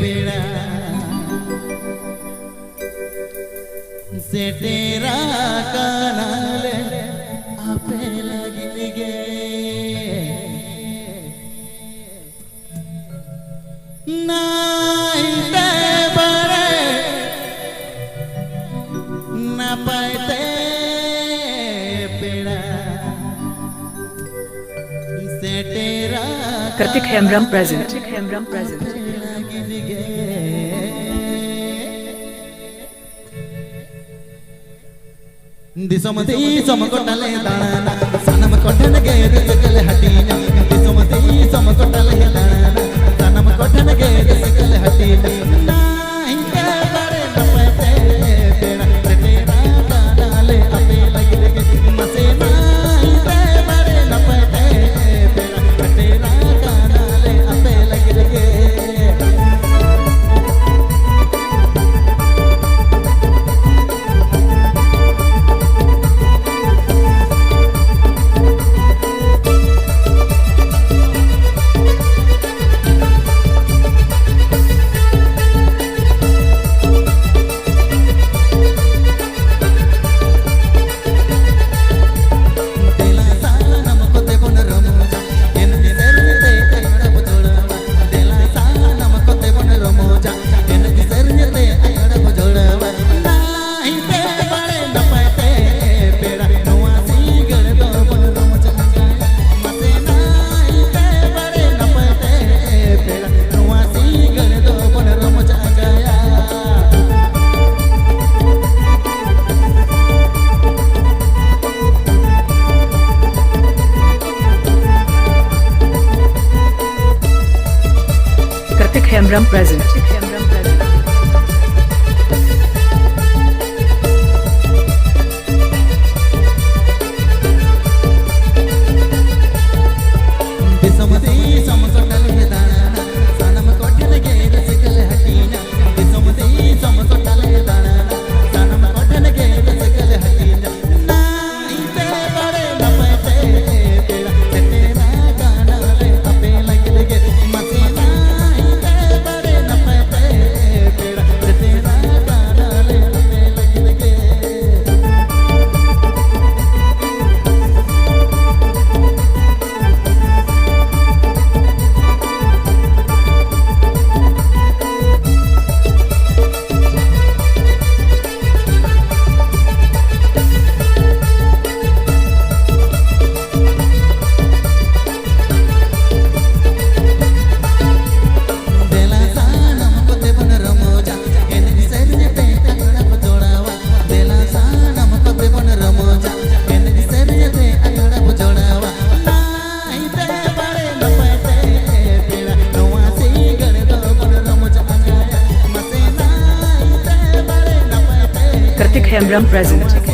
पेड़ा से तेरा कानाल आपे लगिल गे नाइते बरे ना पाते पेड़ा से तेरा Kartik Hemram present. दिसमती समकोटले दाना सनम कोठन गे दिसकल हटीना दिसमती समकोटले दाना सनम कोठन गे दिसकल हटीना नाही के बरे नपते पेड़ा तेरा कानाले अपे लगे मसे नाही के बरे नपते पेड़ा तेरा कानाले अपे लगे Kartik Hemram present. Kartik Hemram present.